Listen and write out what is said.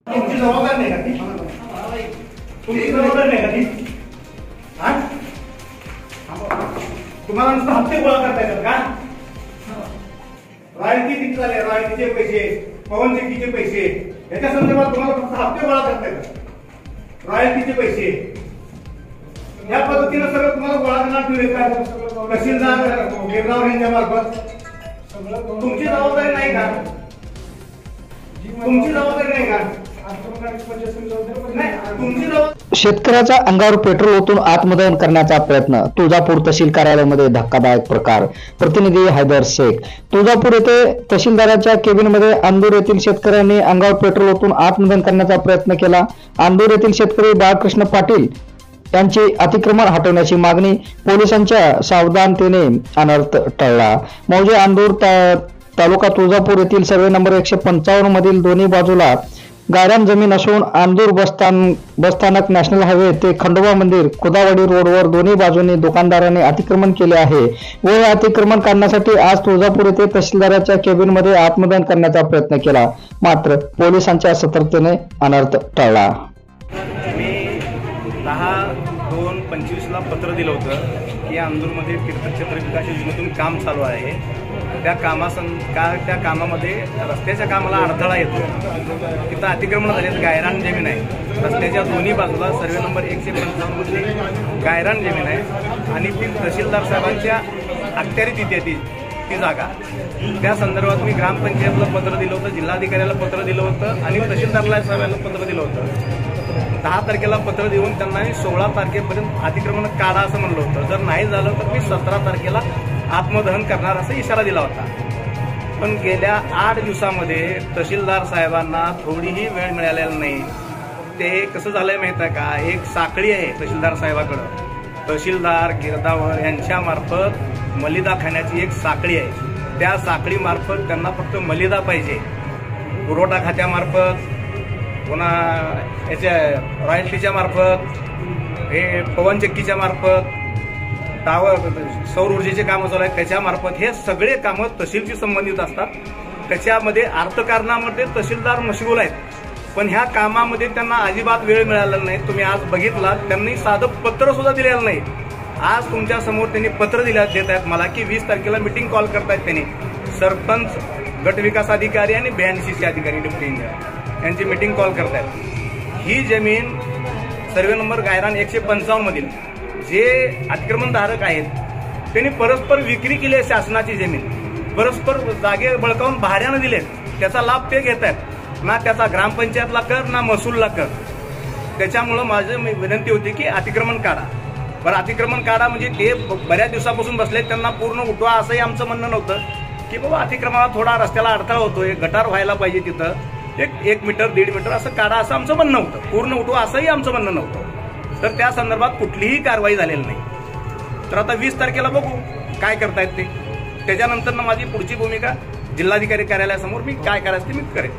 तुमची जबाबदारी नाही का ती? तुमची जबाबदारी नाही का ती? तुम्हाला नुसतं हप्ते गोळा करता येतात का? रॉयल्टी किती झाले, रॉयल्टीचे पैसे, पवन चक्कीचे पैसे, याच्या संदर्भात तुम्हाला फक्त हप्ते गोळा करता येतात. रॉयल्टीचे पैसे या पद्धतीनं सगळं तुम्हाला गोळा करणार ठेवले का? तहसीलदार गिरगाव यांच्या मार्फत तुमची जबाबदारी नाही का? तुमची जबाबदारी नाही का? शेतकऱ्याच्या अंगावर पेट्रोल ओतून आत्मदहन करण्याचा प्रयत्न. तुळजापूर तहसील कार्यालयामध्ये धक्कादायक प्रकार. प्रतिनिधी हैदर शेख. तुळजापूर येथे तहसीलदाराच्या केबिनमध्ये अंदूर येथील शेतकऱ्यांनी अंगावर पेट्रोल ओतून आत्मदहन करण्याचा प्रयत्न केला. अंदूर येथील शेतकरी बाळकृष्ण पाटील यांची अतिक्रमण हटवण्याची मागणी. पोलिसांच्या सावधानतेने अनर्थ टळला. मौजे अंदूर तालुका तुळजापूर येथील सर्वे नंबर 155 मधील दोन्ही बाजूला गायरान जमीन असून अंदूर बसस्थानक, नॅशनल हायवे ते खंडोबा मंदिर, खुदावाडी रोडवर दोन्ही बाजूंनी दुकानदारांनी अतिक्रमण केले आहे व हे अतिक्रमण काढण्यासाठी आज तुळजापूर येथे तहसीलदाराच्या केबिनमध्ये आत्मदहन करण्याचा प्रयत्न केला, मात्र पोलिसांच्या सतर्कतेने अनर्थ टळला. मी 10/2/25 पत्र दिलं होतं की अंदूरमध्ये तीर्थक्षेत्र विकास योजनेतून काम चालू आहे. त्या कामामध्ये रस्त्याच्या कामाला अडथळा येतो. तिथं अतिक्रमण झाले, गायरान जमीन आहे. रस्त्याच्या दोन्ही बाजूला सर्वे नंबर 155 मध्ये गायरान जमीन आहे आणि ती तहसीलदार साहेबांच्या अखत्यारीत येते ती जागा. त्या संदर्भात मी ग्रामपंचायतला पत्र दिलं होतं, जिल्हाधिकाऱ्याला पत्र दिलं होतं आणि तहसीलदारला साहेबांना पत्र दिलं होतं. 10 तारखेला पत्र देऊन त्यांना 16 तारखेपर्यंत अतिक्रमण काढा असं म्हणलं होतं. जर नाही झालं तर मी 17 तारखेला आत्मदहन करणार असा इशारा दिला होता. पण गेल्या 8 दिवसामध्ये तहसीलदार साहेबांना थोडीही वेळ मिळालेला नाही. ते कसं झालंय माहित आहे का? एक साखळी आहे तहसीलदार साहेबाकडं. तहसीलदार गिरदावर यांच्या मार्फत मलिदा खाण्याची एक साखळी आहे. त्या साखळी मार्फत त्यांना फक्त मलिदा पाहिजे. पुरवठा खात्यामार्फत, पुन्हा याच्या रॉयल्टीच्या मार्फत, हे पवन चक्कीच्या मार्फत, टावर सौर ऊर्जेचे कामं चालू आहेत त्याच्यामार्फत, हे सगळे कामं तहसीलशी संबंधित असतात. त्याच्यामध्ये अर्थकारणामध्ये तहसीलदार मशगूल आहेत, पण ह्या कामामध्ये त्यांना अजिबात वेळ मिळाला नाही. तुम्ही आज बघितला, त्यांनी साधं पत्र सुद्धा दिलेलं नाही. आज तुमच्या समोर त्यांनी पत्र देत आहेत मला की 20 तारखेला मिटिंग कॉल करतायत. त्यांनी सरपंच, गट विकास अधिकारी आणि BNCC अधिकारी डिप्टी इंजिनियर यांची मिटिंग कॉल करतायत. ही जमीन सर्वे नंबर गायरान 155 मधील जे अतिक्रमणधारक आहेत त्यांनी परस्पर विक्री केली आहे. शासनाची जमीन परस्पर जागे बळकावून भाड्यानं दिलेत. त्याचा लाभ ते घेत आहेत. ना त्याचा ग्रामपंचायतला कर, ना महसूलला कर. त्याच्यामुळं माझी विनंती होती की अतिक्रमण काढा. बरं, अतिक्रमण काढा म्हणजे ते बऱ्याच दिवसापासून बसले, त्यांना पूर्ण उठवा असंही आमचं म्हणणं नव्हतं की बाबा अतिक्रमणाला थोडा रस्त्याला अडथळा होतोय, गटार व्हायला पाहिजे, तिथं 1 मीटर 1.5 मीटर असं काढा असं आमचं म्हणणं होतं. पूर्ण उठवा असंही आमचं म्हणणं नव्हतं. तर त्या संदर्भात कुठलीही कारवाई झालेली नाही. तर आता 20 तारखेला बघू काय करतायत ते. त्याच्यानंतर माझी पुढची भूमिका जिल्हाधिकारी कार्यालयासमोर मी काय करायचं ते मी करेन.